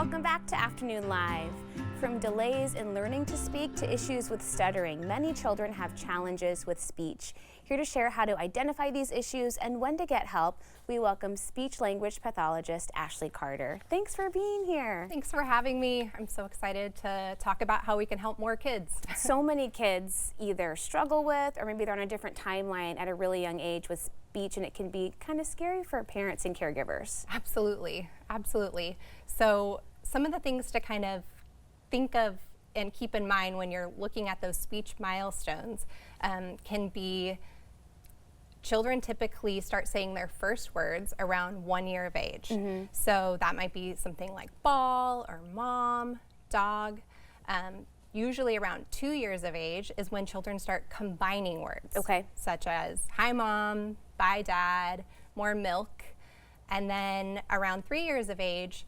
Welcome back to Afternoon Live. From delays in learning to speak to issues with stuttering, many children have challenges with speech. Here to share how to identify these issues and when to get help, we welcome speech-language pathologist Ashley Carter. Thanks for being here. Thanks for having me. I'm so excited to talk about how we can help more kids. So many kids either struggle with or maybe they're on a different timeline at a really young age with speech, and it can be kind of scary for parents and caregivers. Absolutely, absolutely. So some of the things to kind of think of and keep in mind when you're looking at those speech milestones can be children typically start saying their first words around 1 year of age. So that might be something like ball or mom, dog. Usually around 2 years of age is when children start combining words. Okay. Such as hi mom, bye dad, more milk. And then around 3 years of age,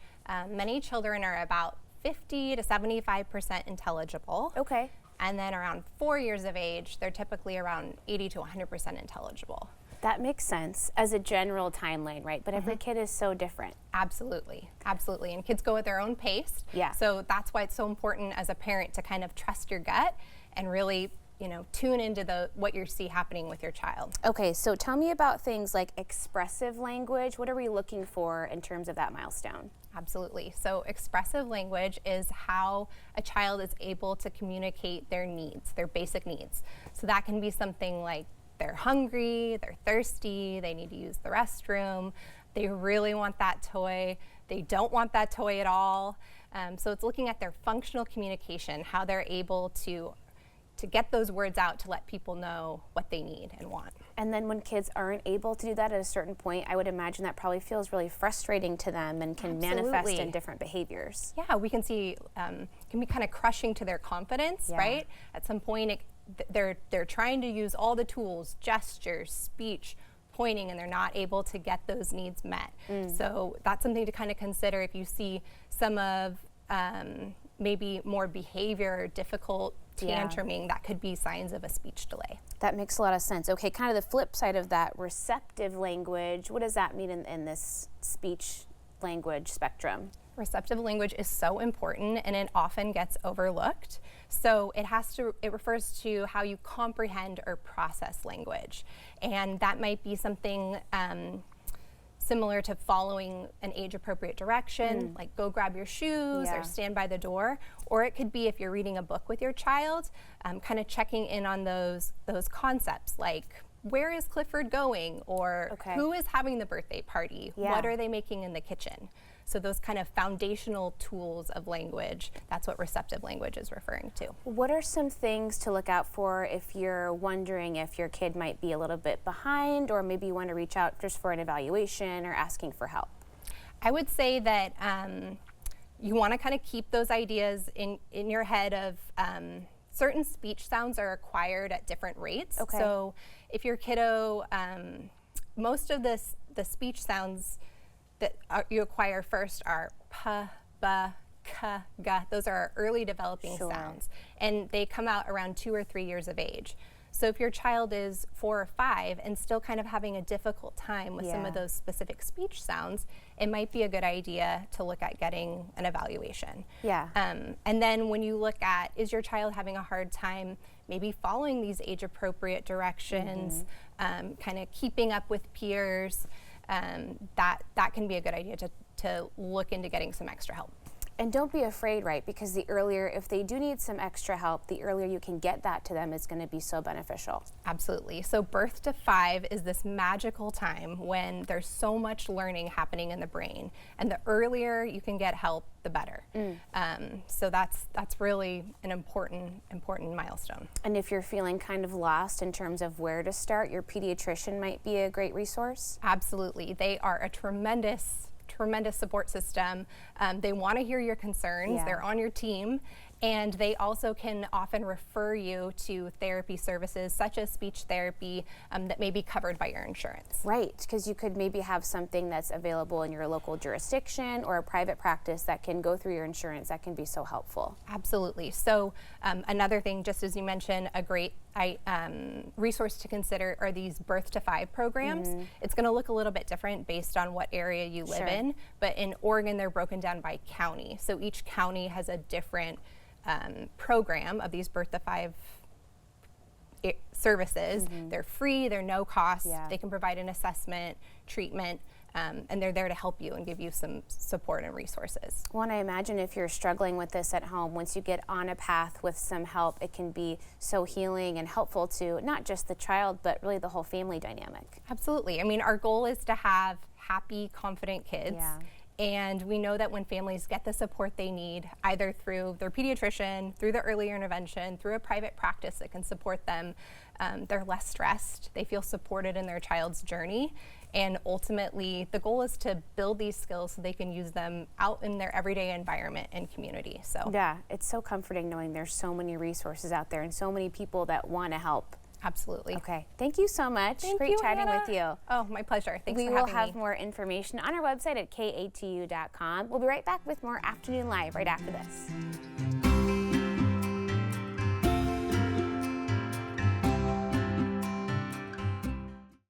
many children are about 50 to 75% intelligible. Okay. And then around 4 years of age, they're typically around 80 to 100% intelligible. That makes sense as a general timeline, right? But every kid is so different. Absolutely, absolutely. And kids go at their own pace. Yeah. So that's why it's so important as a parent to kind of trust your gut and really, tune into what you see happening with your child. Okay, so tell me about things like expressive language. What are we looking for in terms of that milestone? Absolutely. So expressive language is how a child is able to communicate their needs, their basic needs. So that can be something like they're hungry, they're thirsty, they need to use the restroom, they really want that toy, they don't want that toy at all. So it's looking at their functional communication, how they're able to get those words out to let people know what they need and want. And then when kids aren't able to do that at a certain point, I would imagine that probably feels really frustrating to them and can manifest in different behaviors. Yeah, we can see can be kind of crushing to their confidence, right? At some point, they're trying to use all the tools, gestures, speech, pointing, and they're not able to get those needs met. So that's something to kind of consider if you see some of maybe more behavior, difficult tantruming, that could be signs of a speech delay. That makes a lot of sense. Okay, kind of the flip side of that, receptive language. What does that mean in this speech language spectrum? Receptive language is so important and it often gets overlooked. So it refers to how you comprehend or process language. And that might be something similar to following an age-appropriate direction, like go grab your shoes or stand by the door. Or it could be if you're reading a book with your child, kind of checking in on those concepts like where is Clifford going, or who is having the birthday party? What are they making in the kitchen? So those kind of foundational tools of language, that's what receptive language is referring to. What are some things to look out for if you're wondering if your kid might be a little bit behind, or maybe you want to reach out just for an evaluation or asking for help? I would say that you want to kind of keep those ideas in your head of certain speech sounds are acquired at different rates. So if your kiddo, most of the speech sounds that you acquire first are p, b, k, g. Those are our early developing sounds, and they come out around 2 or 3 years of age. So if your child is 4 or 5 and still kind of having a difficult time with some of those specific speech sounds, it might be a good idea to look at getting an evaluation. And then when you look at, is your child having a hard time maybe following these age-appropriate directions, kind of keeping up with peers, that can be a good idea to look into getting some extra help. And don't be afraid, right? Because the earlier, if they do need some extra help, the earlier you can get that to them is going to be so beneficial. Absolutely. So birth to 5 is this magical time when there's so much learning happening in the brain. And the earlier you can get help, the better. So that's really an important milestone. And if you're feeling kind of lost in terms of where to start, your pediatrician might be a great resource? Absolutely. They are a tremendous support system. They want to hear your concerns. They're on your team. And they also can often refer you to therapy services such as speech therapy that may be covered by your insurance. Right, because you could maybe have something that's available in your local jurisdiction or a private practice that can go through your insurance. That can be so helpful. Absolutely. So another thing, just as you mentioned, a great resource to consider are these birth to 5 programs. It's going to look a little bit different based on what area you live in, but in Oregon they're broken down by county. So each county has a different program of these birth to 5 services. They're free, they're no cost, they can provide an assessment, treatment, and they're there to help you and give you some support and resources. Well, and I imagine if you're struggling with this at home, once you get on a path with some help, it can be so healing and helpful to not just the child, but really the whole family dynamic. Absolutely. I mean, our goal is to have happy, confident kids. And we know that when families get the support they need, either through their pediatrician, through the earlier intervention, through a private practice that can support them, they're less stressed, they feel supported in their child's journey. And ultimately, the goal is to build these skills so they can use them out in their everyday environment and community. So yeah, it's so comforting knowing there's so many resources out there and so many people that want to help. Absolutely. Okay, thank you so much. Thank Great you, chatting Hannah. with you. Oh, my pleasure. Thanks for having me. We will have more information on our website at katu.com. We'll be right back with more Afternoon Live right after this.